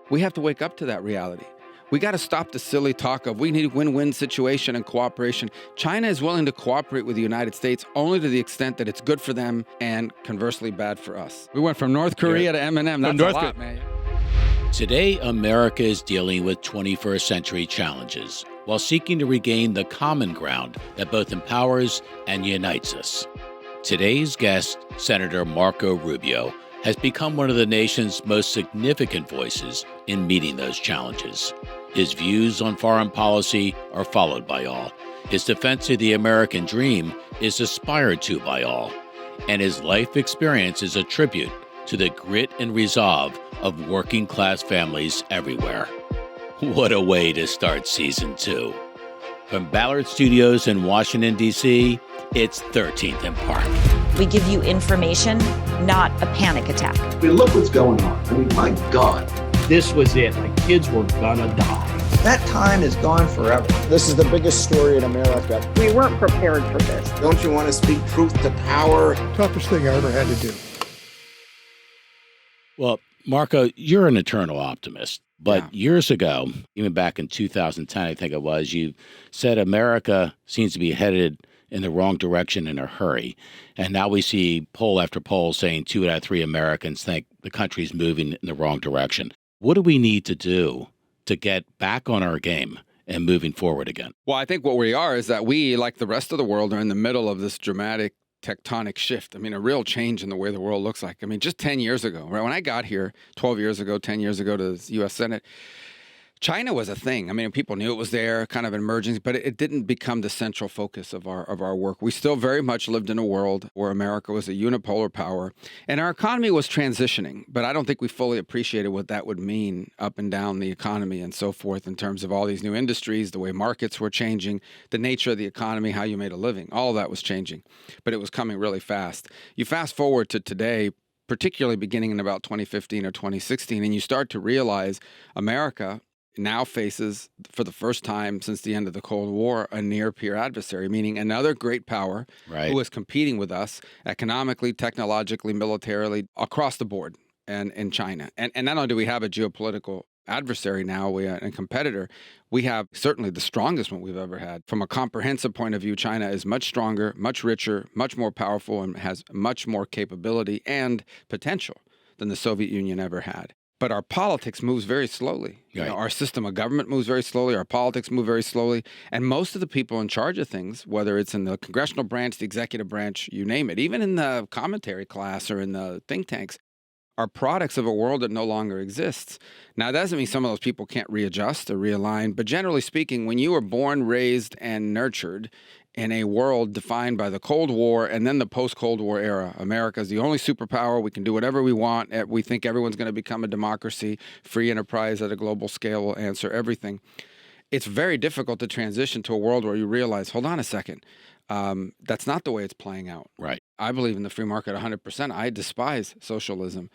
We have to wake up to that reality. We got to stop the silly talk of we need a win-win situation and cooperation. China is willing to cooperate with the United States only to the extent that it's good for them and conversely bad for us. We went from North Korea to M&M. That's a lot, man. Today, America is dealing with 21st century challenges while seeking to regain the common ground that both empowers and unites us. Today's guest, Senator Marco Rubio, has become one of the nation's most significant voices in meeting those challenges. His views on foreign policy are followed by all. His defense of the American dream is aspired to by all. And his life experience is a tribute to the grit and resolve of working-class families everywhere. What a way to start Season 2. From Ballard Studios in Washington, D.C., it's 13th and Park. We give you information, not a panic attack. I mean, look what's going on. I mean, my God. This was it. The kids were gonna die. That time is gone forever. This is the biggest story in America. We weren't prepared for this. Don't you want to speak truth to power? Toughest thing I ever had to do. Well, Marco, you're an eternal optimist. But years ago, even back in 2010, I think it was, you said America seems to be headed in the wrong direction in a hurry. And now we see poll after poll saying 2 out of 3 Americans think the country's moving in the wrong direction. What do we need to do to get back on our game and moving forward again? Well, I think what we are is that we, like the rest of the world, are in the middle of this dramatic tectonic shift. I mean, a real change in the way the world looks like. I mean, just 10 years ago, right? When I got here 12 years ago, 10 years ago to the U.S. Senate, China was a thing. I mean, people knew it was there, kind of emerging, but it didn't become the central focus of our work. We still very much lived in a world where America was a unipolar power, and our economy was transitioning, but I don't think we fully appreciated what that would mean up and down the economy and so forth in terms of all these new industries, the way markets were changing, the nature of the economy, how you made a living. All of that was changing, but it was coming really fast. You fast forward to today, particularly beginning in about 2015 or 2016, and you start to realize America now faces, for the first time since the end of the Cold War, a near-peer adversary, meaning another great power who is competing with us economically, technologically, militarily, across the board, and in China. And not only do we have a geopolitical adversary now, a competitor, we have certainly the strongest one we've ever had. From a comprehensive point of view, China is much stronger, much richer, much more powerful, and has much more capability and potential than the Soviet Union ever had. But our politics moves very slowly. You know, our system of government moves very slowly. Our politics move very slowly. And most of the people in charge of things, whether it's in the congressional branch, the executive branch, you name it, even in the commentary class or in the think tanks, are products of a world that no longer exists. Now, that doesn't mean some of those people can't readjust or realign. But generally speaking, when you were born, raised, and nurtured in a world defined by the Cold War and then the post-Cold War era, America is the only superpower. We can do whatever we want. We think everyone's going to become a democracy. Free enterprise at a global scale will answer everything. It's very difficult to transition to a world where you realize, hold on a second, that's not the way it's playing out. Right. I believe in the free market 100%. I despise socialism.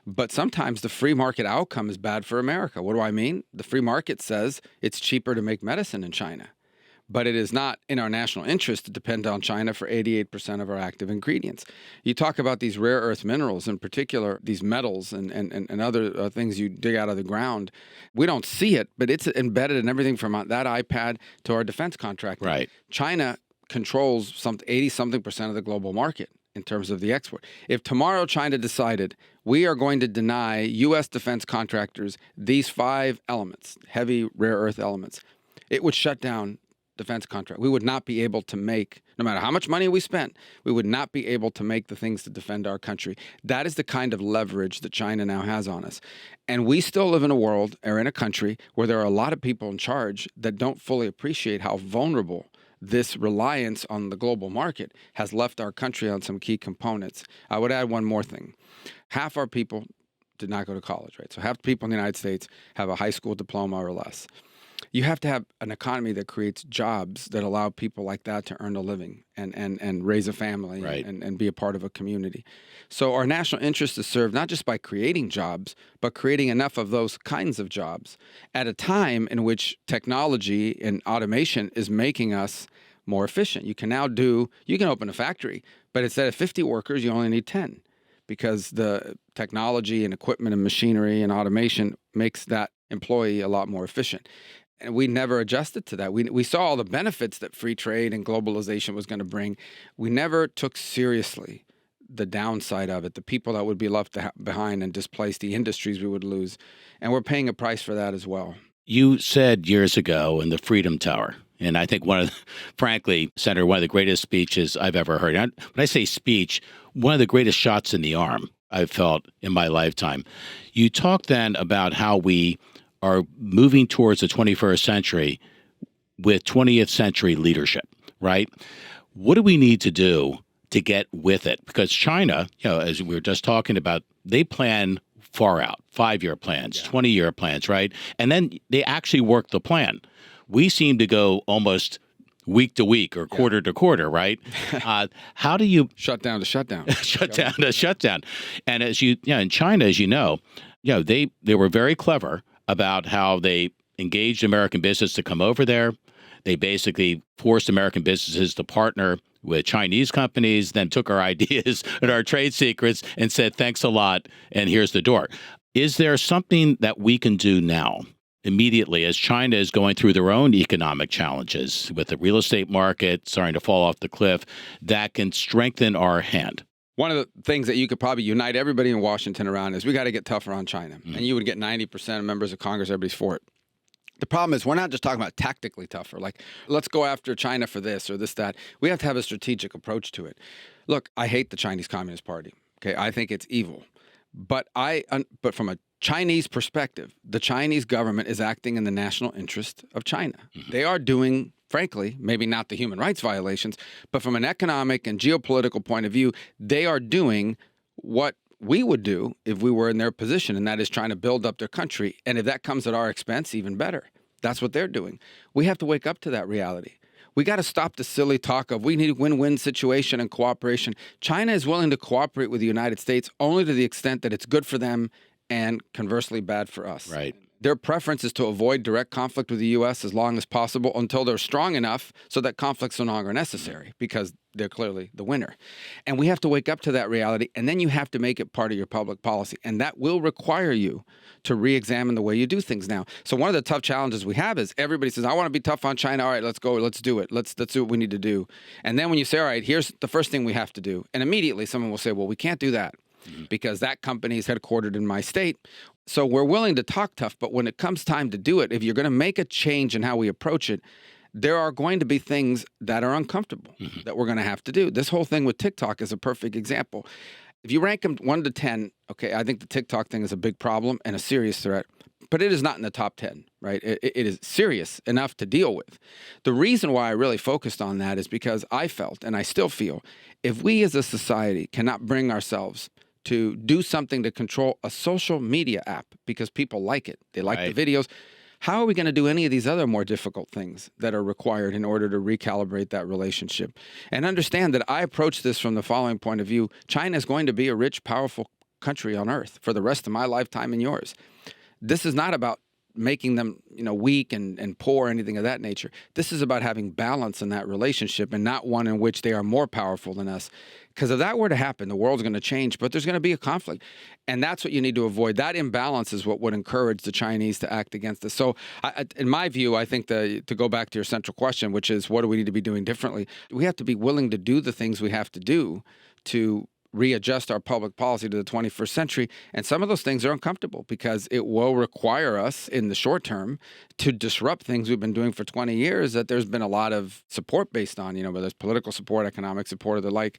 But sometimes the free market outcome is bad for America. What do I mean? The free market says it's cheaper to make medicine in China. But it is not in our national interest to depend on China for 88% of our active ingredients. You talk about these rare earth minerals, in particular, these metals and other things you dig out of the ground. We don't see it, but it's embedded in everything from that iPad to our defense contracting. Right. China controls 80-something% of the global market in terms of the export. If tomorrow China decided we are going to deny U.S. defense contractors these 5 elements, heavy rare earth elements, it would shut down defense contract. We would not be able to make, no matter how much money we spent, we would not be able to make the things to defend our country. That is the kind of leverage that China now has on us. And we still live in a world or in a country where there are a lot of people in charge that don't fully appreciate how vulnerable this reliance on the global market has left our country on some key components. I would add one more thing. Half our people did not go to college, right? So half the people in the United States have a high school diploma or less. You have to have an economy that creates jobs that allow people like that to earn a living and raise a family and be a part of a community. So our national interest is served not just by creating jobs, but creating enough of those kinds of jobs at a time in which technology and automation is making us more efficient. You can open a factory, but instead of 50 workers, you only need 10. Because the technology and equipment and machinery and automation makes that employee a lot more efficient. And we never adjusted to that. We saw all the benefits that free trade and globalization was going to bring. We never took seriously the downside of it, the people that would be left behind and displaced, the industries we would lose. And we're paying a price for that as well. You said years ago in the Freedom Tower, and I think frankly, Senator, one of the greatest speeches I've ever heard. When I say speech, one of the greatest shots in the arm I've felt in my lifetime. You talked then about how we are moving towards the 21st century with 20th century leadership, right? What do we need to do to get with it? Because China, as we were just talking about, they plan far out, 5-year plans, 20-year plans, right? And then they actually work the plan. We seem to go almost week to week or quarter to quarter, right? How do you shutdown to shutdown, shutdown to shutdown? And as in China, as you know, they were very clever about how they engaged American business to come over there. They basically forced American businesses to partner with Chinese companies, then took our ideas and our trade secrets and said, thanks a lot, and here's the door. Is there something that we can do now, immediately, as China is going through their own economic challenges with the real estate market starting to fall off the cliff, that can strengthen our hand? One of the things that you could probably unite everybody in Washington around is we got to get tougher on China. And you would get 90% of members of Congress, everybody's for it. The problem is we're not just talking about tactically tougher, like let's go after China for this or this, that. We have to have a strategic approach to it. Look, I hate the Chinese Communist Party. Okay, I think it's evil. But from a Chinese perspective, the Chinese government is acting in the national interest of China. They are doing, frankly, maybe not the human rights violations, but from an economic and geopolitical point of view, they are doing what we would do if we were in their position, and that is trying to build up their country. And if that comes at our expense, even better. That's what they're doing. We have to wake up to that reality. We got to stop the silly talk of we need a win-win situation and cooperation. China is willing to cooperate with the United States only to the extent that it's good for them and conversely bad for us. Right. Their preference is to avoid direct conflict with the U.S. as long as possible until they're strong enough so that conflict's no longer necessary because they're clearly the winner. And we have to wake up to that reality, and then you have to make it part of your public policy. And that will require you to re-examine the way you do things now. So one of the tough challenges we have is everybody says, I want to be tough on China. All right, let's go. Let's do it. Let's do what we need to do. And then when you say, all right, here's the first thing we have to do. And immediately someone will say, well, we can't do that because that company is headquartered in my state. So we're willing to talk tough, but when it comes time to do it, if you're going to make a change in how we approach it, there are going to be things that are uncomfortable that we're going to have to do. This whole thing with TikTok is a perfect example. If you rank them 1 to 10, okay, I think the TikTok thing is a big problem and a serious threat, but it is not in the top 10, right? It is serious enough to deal with. The reason why I really focused on that is because I felt, and I still feel, if we as a society cannot bring ourselves to do something to control a social media app because people like it, they like the videos, how are we going to do any of these other more difficult things that are required in order to recalibrate that relationship? And understand that I approach this from the following point of view. China is going to be a rich, powerful country on earth for the rest of my lifetime and yours. This is not about making them, weak and poor or anything of that nature. This is about having balance in that relationship and not one in which they are more powerful than us. Because if that were to happen, the world's going to change, but there's going to be a conflict. And that's what you need to avoid. That imbalance is what would encourage the Chinese to act against us. So in my view, I think to go back to your central question, which is what do we need to be doing differently? We have to be willing to do the things we have to do to readjust our public policy to the 21st century. And some of those things are uncomfortable because it will require us in the short term to disrupt things we've been doing for 20 years that there's been a lot of support based on, whether it's political support, economic support, or the like.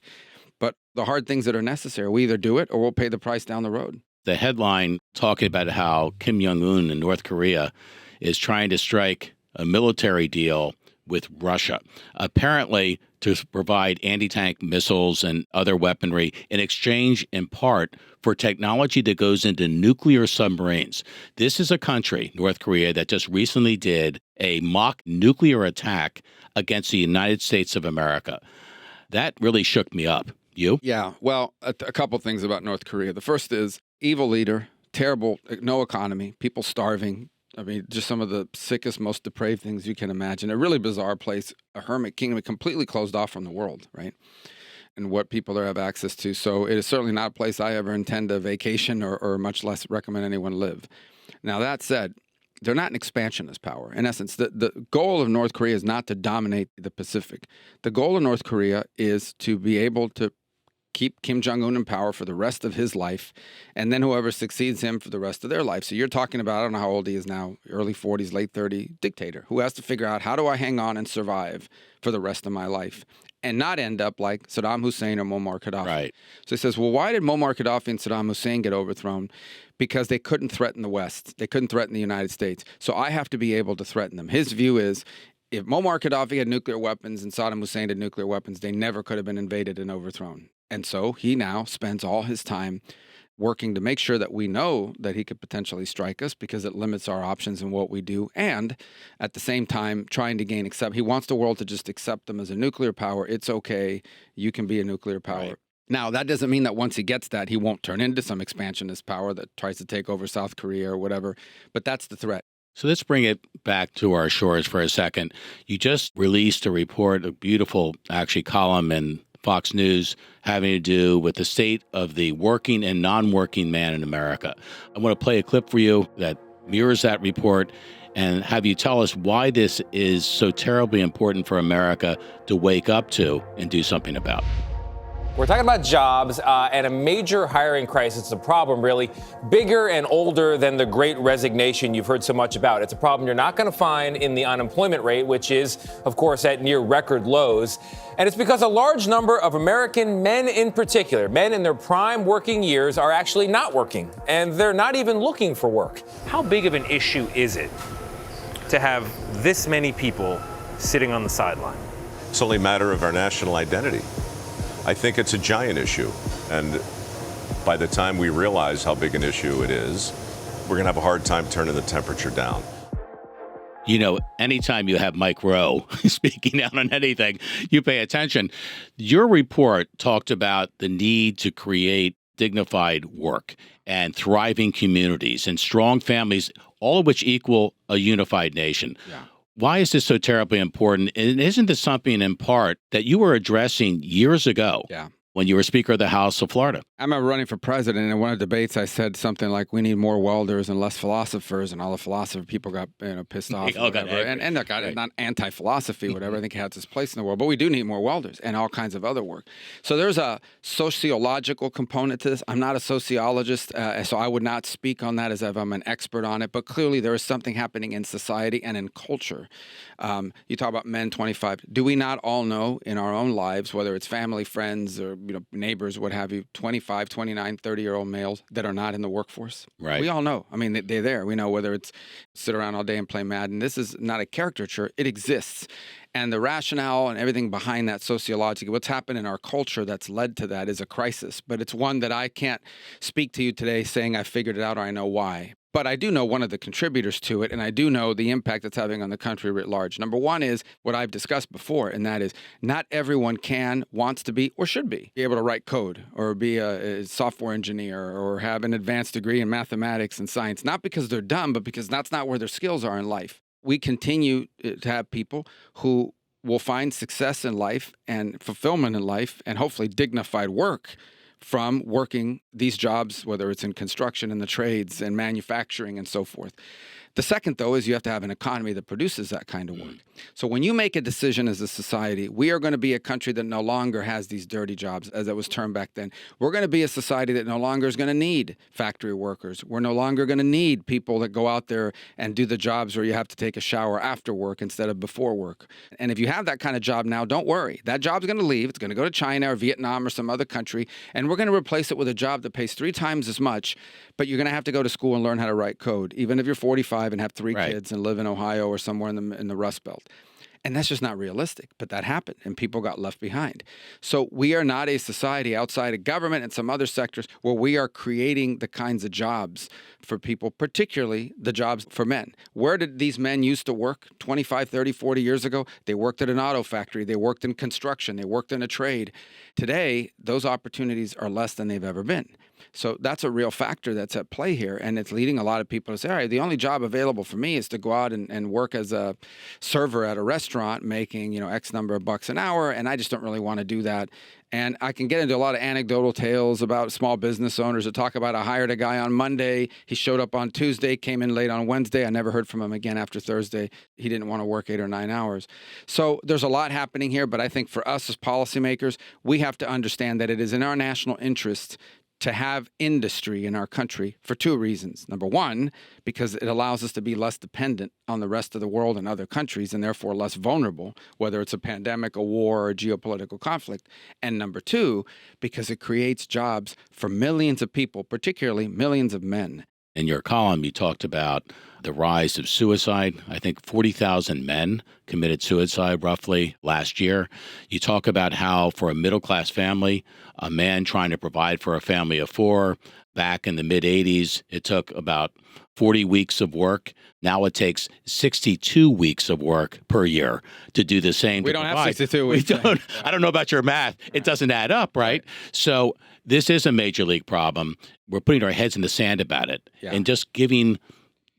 But the hard things that are necessary, we either do it or we'll pay the price down the road. The headline talking about how Kim Jong-un in North Korea is trying to strike a military deal with Russia, apparently to provide anti-tank missiles and other weaponry in exchange, in part, for technology that goes into nuclear submarines. This is a country, North Korea, that just recently did a mock nuclear attack against the United States of America. That really shook me up. You? Yeah, well, a couple things about North Korea. The first is evil leader, terrible, no economy, people starving. I mean, just some of the sickest, most depraved things you can imagine. A really bizarre place, a hermit kingdom, completely closed off from the world, right? And what people there have access to. So it is certainly not a place I ever intend to vacation or much less recommend anyone live. Now, that said, they're not an expansionist power. In essence, the goal of North Korea is not to dominate the Pacific. The goal of North Korea is to be able to keep Kim Jong-un in power for the rest of his life, and then whoever succeeds him for the rest of their life. So you're talking about, I don't know how old he is now, early 40s, late 30s, dictator, who has to figure out, how do I hang on and survive for the rest of my life and not end up like Saddam Hussein or Muammar Gaddafi. Right. So he says, well, why did Muammar Gaddafi and Saddam Hussein get overthrown? Because they couldn't threaten the West. They couldn't threaten the United States. So I have to be able to threaten them. His view is, if Muammar Gaddafi had nuclear weapons and Saddam Hussein had nuclear weapons, they never could have been invaded and overthrown. And so he now spends all his time working to make sure that we know that he could potentially strike us, because it limits our options and what we do. And at the same time, trying to gain he wants the world to just accept them as a nuclear power. It's okay. You can be a nuclear power. Right. Now, that doesn't mean that once he gets that, he won't turn into some expansionist power that tries to take over South Korea or whatever. But that's the threat. So let's bring it back to our shores for a second. You just released a report, a beautiful, actually, column in Fox News having to do with the state of the working and non-working man in America. I want to play a clip for you that mirrors that report and have you tell us why this is so terribly important for America to wake up to and do something about. We're talking about jobs and a major hiring crisis. It's a problem, really, bigger and older than the great resignation you've heard so much about. It's a problem you're not going to find in the unemployment rate, which is, of course, at near record lows. And it's because a large number of American men in particular, men in their prime working years, are actually not working, and they're not even looking for work. How big of an issue is it to have this many people sitting on the sideline? It's only a matter of our national identity. I think it's a giant issue, and by the time we realize how big an issue it is, we're going to have a hard time turning the temperature down. You know, anytime you have Mike Rowe speaking out on anything, you pay attention. Your report talked about the need to create dignified work and thriving communities and strong families, all of which equal a unified nation. Yeah. Why is this so terribly important? And isn't this something in part that you were addressing years ago? Yeah. When you were Speaker of the House of Florida? I remember running for president, and in one of the debates, I said something like, we need more welders and less philosophers, and all the philosopher people got pissed off. And look, right. Not anti-philosophy, whatever. I think it has its place in the world, but we do need more welders and all kinds of other work. So there's a sociological component to this. I'm not a sociologist, so I would not speak on that as if I'm an expert on it, but clearly there is something happening in society and in culture. You talk about men 25. Do we not all know in our own lives, whether it's family, friends, or neighbors, what have you, 25, 29, 30-year-old males that are not in the workforce? Right. We all know. I mean, they're there. We know whether it's sit around all day and play Madden. This is not a caricature. It exists. And the rationale and everything behind that sociologically, what's happened in our culture that's led to that is a crisis. But it's one that I can't speak to you today saying I figured it out or I know why. But I do know one of the contributors to it, and I do know the impact it's having on the country writ large. Number one is what I've discussed before, and that is not everyone can, wants to be, or should be able to write code or be a software engineer or have an advanced degree in mathematics and science, not because they're dumb, but because that's not where their skills are in life. We continue to have people who will find success in life and fulfillment in life and hopefully dignified work from working these jobs, whether it's in construction and the trades and manufacturing and so forth. The second, though, is you have to have an economy that produces that kind of work. So when you make a decision as a society, we are going to be a country that no longer has these dirty jobs, as it was termed back then. We're going to be a society that no longer is going to need factory workers. We're no longer going to need people that go out there and do the jobs where you have to take a shower after work instead of before work. And if you have that kind of job now, don't worry. That job's going to leave. It's going to go to China or Vietnam or some other country, and we're going to replace it with a job that pays 3 times as much, but you're going to have to go to school and learn how to write code, even if you're 45 and have 3 kids and live in Ohio or somewhere in the Rust Belt. And that's just not realistic, but that happened, and people got left behind. So we are not a society outside of government and some other sectors where we are creating the kinds of jobs for people, particularly the jobs for men. Where did these men used to work 25, 30, 40 years ago? They worked at an auto factory. They worked in construction. They worked in a trade. Today, those opportunities are less than they've ever been. So that's a real factor that's at play here. And it's leading a lot of people to say, all right, the only job available for me is to go out and work as a server at a restaurant making, X number of bucks an hour. And I just don't really want to do that. And I can get into a lot of anecdotal tales about small business owners that talk about I hired a guy on Monday. He showed up on Tuesday, came in late on Wednesday. I never heard from him again after Thursday. He didn't want to work 8 or 9 hours. So there's a lot happening here. But I think for us as policymakers, we have to understand that it is in our national interest to have industry in our country for 2 reasons. Number one, because it allows us to be less dependent on the rest of the world and other countries and therefore less vulnerable, whether it's a pandemic, a war, or a geopolitical conflict. And number 2, because it creates jobs for millions of people, particularly millions of men. In your column, you talked about the rise of suicide. I think 40,000 men committed suicide roughly last year. You talk about how for a middle-class family, a man trying to provide for a family of 4, back in the mid-'80s, it took about 40 weeks of work. Now it takes 62 weeks of work per year to do the same. We don't have 62 weeks. I don't know about your math. It doesn't add up, right? So this is a major league problem. We're putting our heads in the sand about it and just giving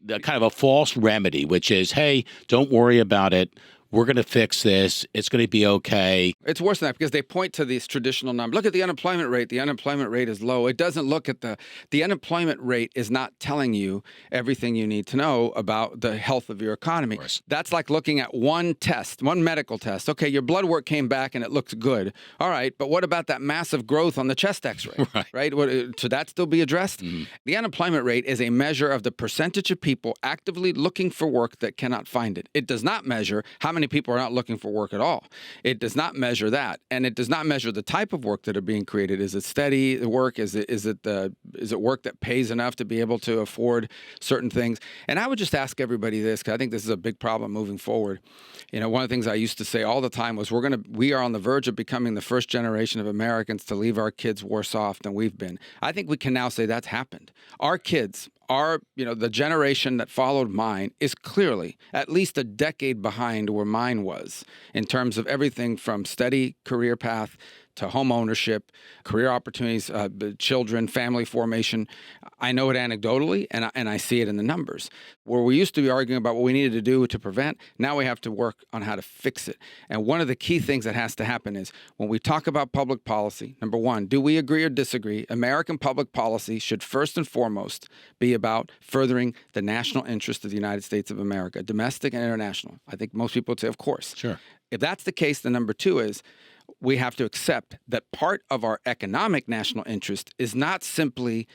the kind of a false remedy, which is, hey, don't worry about it. We're going to fix this. It's going to be okay. It's worse than that because they point to these traditional numbers. Look at the unemployment rate. The unemployment rate is low. It doesn't look at the unemployment rate is not telling you everything you need to know about the health of your economy. That's like looking at one test, one medical test. Okay, your blood work came back and it looks good. All right, but what about that massive growth on the chest x-ray? Right? Should that still be addressed? Mm-hmm. The unemployment rate is a measure of the percentage of people actively looking for work that cannot find it. It does not measure how many people are not looking for work at all. It does not measure that, and it does not measure the type of work that are being created. Is it steady work? Is it work that pays enough to be able to afford certain things? And I would just ask everybody this, because I think this is a big problem moving forward. One of the things I used to say all the time was we are on the verge of becoming the first generation of Americans to leave our kids worse off than we've been. I think we can now say that's happened. Our kids, the generation that followed mine is clearly at least a decade behind where mine was in terms of everything from steady career path to home ownership, career opportunities, children, family formation. I know it anecdotally, and I see it in the numbers. Where we used to be arguing about what we needed to do to prevent, now we have to work on how to fix it. And one of the key things that has to happen is when we talk about public policy, number one, do we agree or disagree? American public policy should first and foremost be about furthering the national interest of the United States of America, domestic and international. I think most people would say, of course. Sure. If that's the case, then number 2 is we have to accept that part of our economic national interest is not simply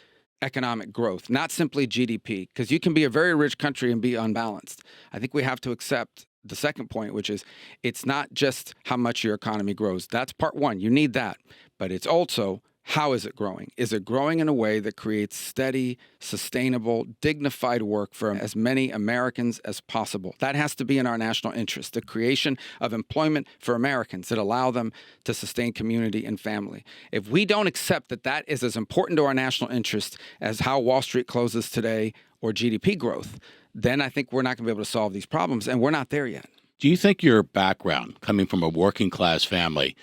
economic growth, not simply GDP, because you can be a very rich country and be unbalanced. I think we have to accept the second point, which is it's not just how much your economy grows. That's part one. You need that. But it's also how is it growing? Is it growing in a way that creates steady, sustainable, dignified work for as many Americans as possible? That has to be in our national interest, the creation of employment for Americans that allow them to sustain community and family. If we don't accept that that is as important to our national interest as how Wall Street closes today or GDP growth, then I think we're not going to be able to solve these problems, and we're not there yet. Do you think your background, coming from a working class family,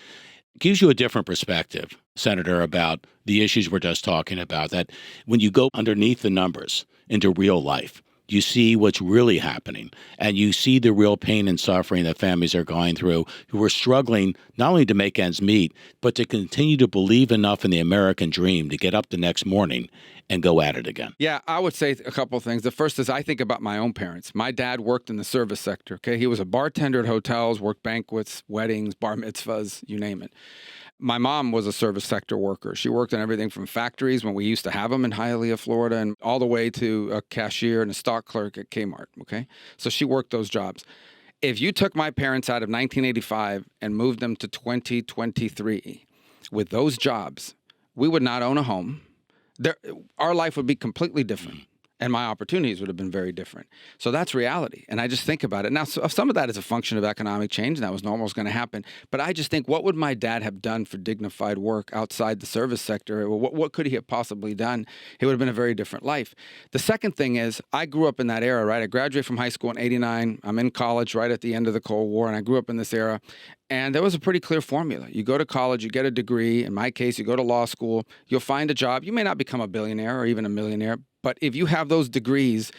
gives you a different perspective, Senator, about the issues we're just talking about, that when you go underneath the numbers into real life, you see what's really happening, and you see the real pain and suffering that families are going through who are struggling not only to make ends meet, but to continue to believe enough in the American dream to get up the next morning and go at it again? Yeah, I would say a couple of things. The first is I think about my own parents. My dad worked in the service sector, okay? He was a bartender at hotels, worked banquets, weddings, bar mitzvahs, you name it. My mom was a service sector worker. She worked on everything from factories when we used to have them in Hialeah, Florida, and all the way to a cashier and a stock clerk at Kmart, okay? So she worked those jobs. If you took my parents out of 1985 and moved them to 2023 with those jobs, we would not own a home. Our life would be completely different, and my opportunities would have been very different. So that's reality, and I just think about it. Now, some of that is a function of economic change, and that was normal, was going to happen. But I just think, what would my dad have done for dignified work outside the service sector? What could he have possibly done? It would have been a very different life. The second thing is, I grew up in that era, right? I graduated from high school in '89. I'm in college right at the end of the Cold War, and I grew up in this era. And there was a pretty clear formula. You go to college, you get a degree. In my case, you go to law school, you'll find a job. You may not become a billionaire or even a millionaire, but if you have those degrees,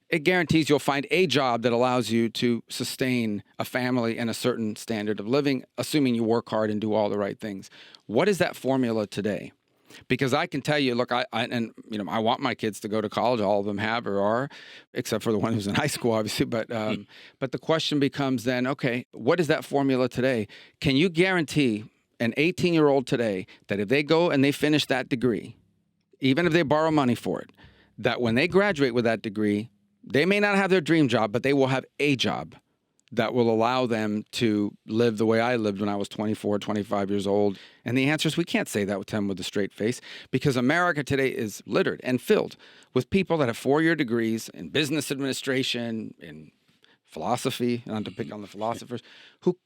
it guarantees you'll find a job that allows you to sustain a family and a certain standard of living, assuming you work hard and do all the right things. What is that formula today? Because I can tell you, look, I want my kids to go to college. All of them have or are, except for the one who's in high school, obviously. But the question becomes then, okay, what is that formula today? Can you guarantee an 18-year-old today that if they go and they finish that degree, even if they borrow money for it, that when they graduate with that degree, they may not have their dream job, but they will have a job that will allow them to live the way I lived when I was 24, 25 years old? And the answer is we can't say that with them with a straight face, because America today is littered and filled with people that have 4-year degrees in business administration, in philosophy, not to pick on the philosophers, who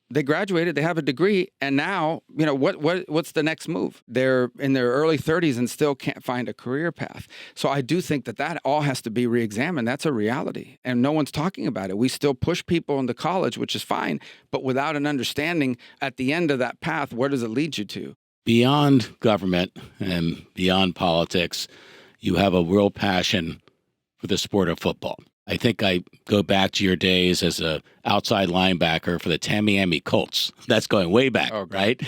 they graduated, they have a degree, and now, what's the next move? They're in their early 30s and still can't find a career path. So I do think that all has to be reexamined. That's a reality, and no one's talking about it. We still push people into college, which is fine, but without an understanding at the end of that path, where does it lead you to? Beyond government and beyond politics, you have a real passion for the sport of football. I think I go back to your days as an outside linebacker for the Tamiami Colts. That's going way back, right?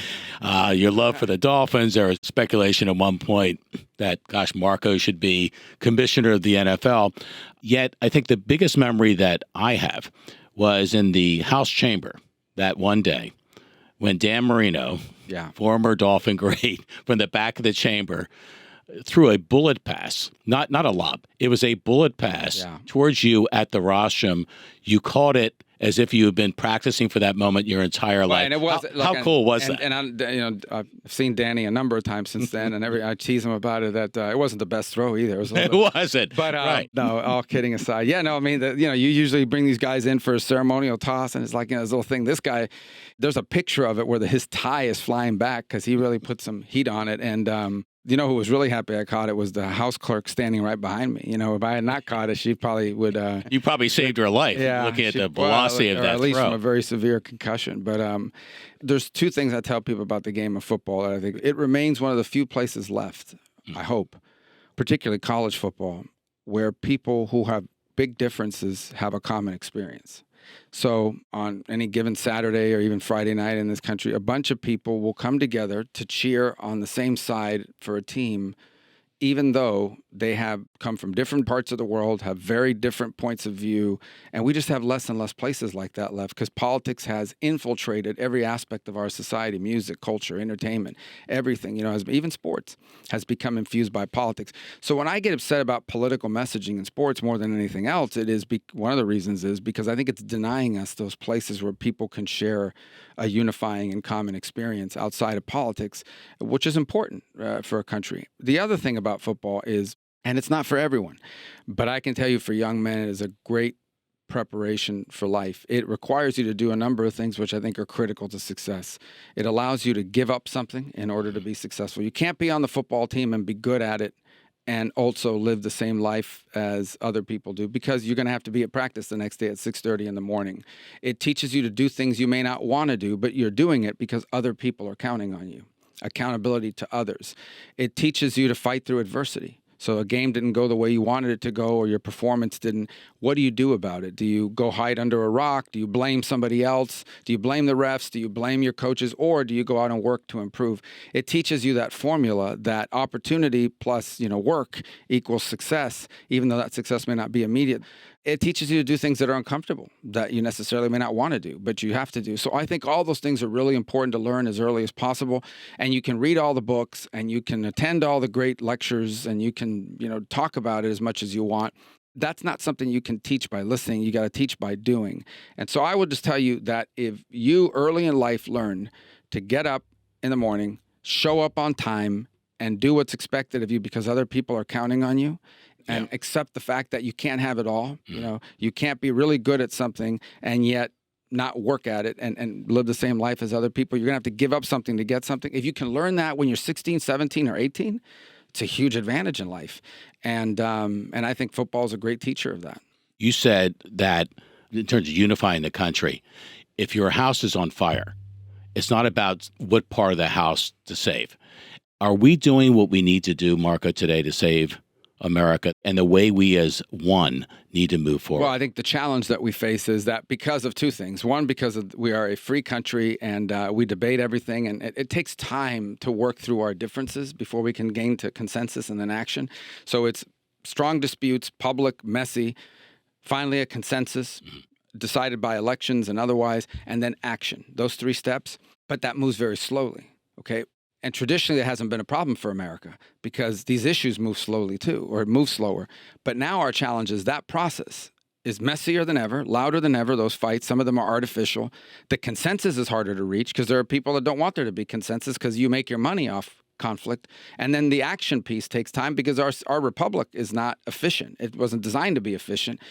Your love for the Dolphins. There was speculation at one point that, Marco should be commissioner of the NFL. Yet, I think the biggest memory that I have was in the House chamber that one day when Dan Marino, former Dolphin great, from the back of the chamber, threw a bullet pass, not a lob. It was a bullet pass towards you at the rostrum. You caught it as if you had been practicing for that moment your entire life. And it was, how cool was that? And I've seen Danny a number of times since then, and I tease him about it that it wasn't the best throw either. It wasn't. But right. No, all kidding aside, you usually bring these guys in for a ceremonial toss, and it's like this little thing. This guy, there's a picture of it where his tie is flying back because he really put some heat on it, and. Who was really happy I caught it was the house clerk standing right behind me. If I had not caught it, she probably would. You probably saved her life looking at the velocity of that throw. At least from a very severe concussion. But there's two things I tell people about the game of football that I think it remains one of the few places left, I hope, particularly college football, where people who have big differences have a common experience. So on any given Saturday or even Friday night in this country, a bunch of people will come together to cheer on the same side for a team, even though they have come from different parts of the world, have very different points of view, and we just have less and less places like that left because politics has infiltrated every aspect of our society: music, culture, entertainment, everything. Even sports has become infused by politics. So when I get upset about political messaging in sports more than anything else, it is one of the reasons is because I think it's denying us those places where people can share a unifying and common experience outside of politics, which is important for a country. The other thing about football is, and it's not for everyone, but I can tell you for young men, it is a great preparation for life. It requires you to do a number of things which I think are critical to success. It allows you to give up something in order to be successful. You can't be on the football team and be good at it and also live the same life as other people do, because you're going to have to be at practice the next day at 6:30 in the morning. It teaches you to do things you may not want to do, but you're doing it because other people are counting on you. Accountability to others. It teaches you to fight through adversity. So a game didn't go the way you wanted it to go, or your performance didn't. What do you do about it? Do you go hide under a rock? Do you blame somebody else? Do you blame the refs? Do you blame your coaches? Or do you go out and work to improve? It teaches you that formula, that opportunity plus, work equals success, even though that success may not be immediate. It teaches you to do things that are uncomfortable, that you necessarily may not want to do, but you have to do. So I think all those things are really important to learn as early as possible. And you can read all the books, and you can attend all the great lectures, and you can, talk about it as much as you want. That's not something you can teach by listening. You got to teach by doing. And so I would just tell you that if you early in life learn to get up in the morning, show up on time, and do what's expected of you because other people are counting on you, and accept the fact that you can't have it all. You can't be really good at something and yet not work at it and live the same life as other people. You're going to have to give up something to get something. If you can learn that when you're 16, 17, or 18, it's a huge advantage in life. And I think football is a great teacher of that. You said that in terms of unifying the country, if your house is on fire, it's not about what part of the house to save. Are we doing what we need to do, Marco, today to save America and the way we as one need to move forward? Well, I think the challenge that we face is that because of two things. One, because we are a free country and we debate everything, and it takes time to work through our differences before we can gain to consensus and then action. So it's strong disputes, public, messy, finally a consensus, decided by elections and otherwise, and then action. Those three steps, but that moves very slowly, okay? And traditionally, it hasn't been a problem for America because these issues move slowly too, or move slower. But now our challenge is that process is messier than ever, louder than ever, those fights. Some of them are artificial. The consensus is harder to reach because there are people that don't want there to be consensus because you make your money off conflict. And then the action piece takes time because our republic is not efficient. It wasn't designed to be efficient.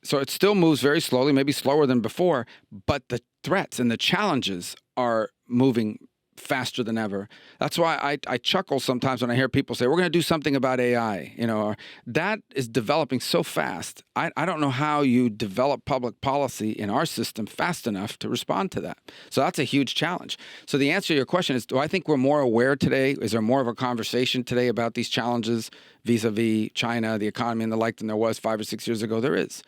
So it still moves very slowly, maybe slower than before, but the threats and the challenges are moving faster than ever. That's why I chuckle sometimes when I hear people say, we're going to do something about AI. That is developing so fast. I don't know how you develop public policy in our system fast enough to respond to that. So that's a huge challenge. So the answer to your question is, do I think we're more aware today? Is there more of a conversation today about these challenges vis-a-vis China, the economy, and the like than there was 5 or 6 years ago? There is.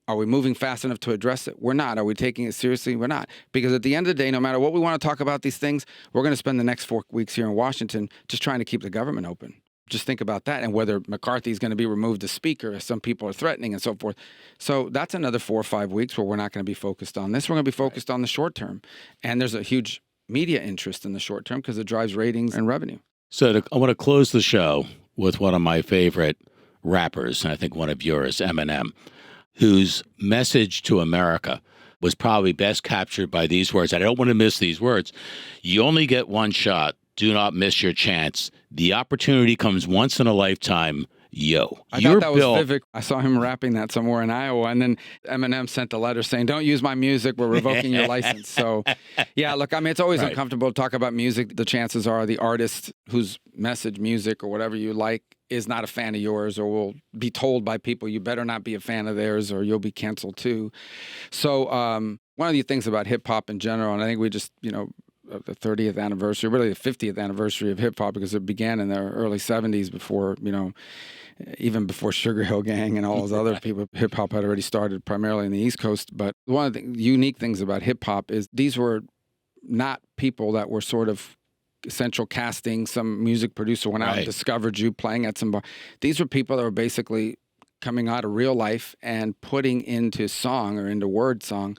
Are we moving fast enough to address it? We're not. Are we taking it seriously? We're not. Because at the end of the day, no matter what we want to talk about these things, we're going to spend the next 4 weeks here in Washington just trying to keep the government open. Just think about that and whether McCarthy is going to be removed as speaker, as some people are threatening and so forth. So that's another 4 or 5 weeks where we're not going to be focused on this. We're going to be focused on the short term. And there's a huge media interest in the short term because it drives ratings and revenue. So I want to close the show with one of my favorite rappers, and I think one of yours, Eminem, whose message to America was probably best captured by these words. I don't want to miss these words. You only get one shot. Do not miss your chance. The opportunity comes once in a lifetime. Yo, I thought that was vivid. I saw him rapping that somewhere in Iowa, and then Eminem sent a letter saying, don't use my music. We're revoking your license. So, yeah, look, I mean, it's always uncomfortable to talk about music. The chances are the artist whose message, music, or whatever you like is not a fan of yours, or will be told by people, you better not be a fan of theirs or you'll be canceled too. So one of the things about hip hop in general, and I think we just, the 30th anniversary, really the 50th anniversary of hip hop, because it began in the early 70s before, even before Sugar Hill Gang and all those other people. Hip hop had already started primarily in the East Coast. But one of the unique things about hip hop is these were not people that were sort of essential casting. Some music producer went out and discovered you playing at some bar. These were people that were basically coming out of real life and putting into song or into word song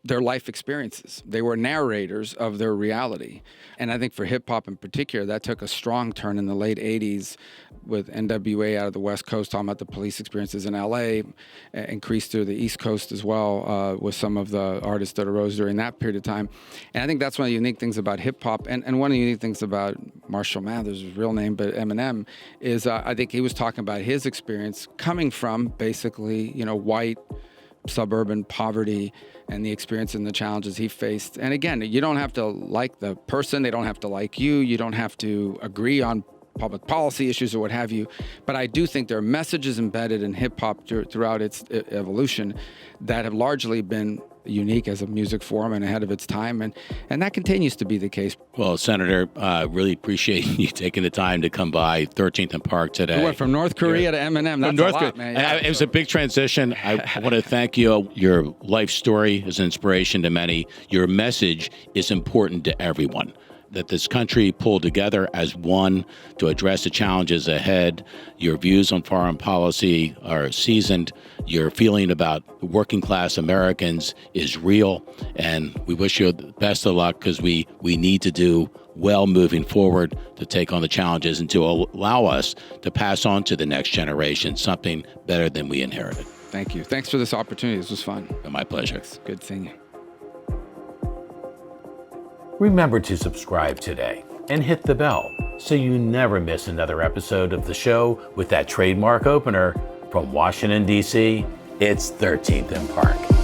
their life experiences. They were narrators of their reality. And I think for hip hop in particular, that took a strong turn in the late 80s with NWA out of the West Coast, talking about the police experiences in LA, increased through the East Coast as well with some of the artists that arose during that period of time. And I think that's one of the unique things about hip hop. And one of the unique things about Marshall Mathers, his real name, but Eminem, is I think he was talking about his experience coming from basically, white, suburban poverty and the experience and the challenges he faced. And again, you don't have to like the person. They don't have to like you. You don't have to agree on public policy issues or what have you. But I do think there are messages embedded in hip hop throughout its evolution that have largely been unique as a music form and ahead of its time. And that continues to be the case. Well, Senator, really appreciate you taking the time to come by 13th and Park today. We went from North Korea to Eminem. That's a lot, man. Yeah, it was a big transition. I want to thank you. Your life story is an inspiration to many. Your message is important to everyone. That this country pulled together as one to address the challenges ahead. Your views on foreign policy are seasoned. Your feeling about working class Americans is real. And we wish you the best of luck because we need to do well moving forward to take on the challenges and to allow us to pass on to the next generation something better than we inherited. Thank you. Thanks for this opportunity. This was fun. My pleasure. It's good seeing you. Remember to subscribe today and hit the bell so you never miss another episode of the show with that trademark opener from Washington, D.C. It's 13th and Park.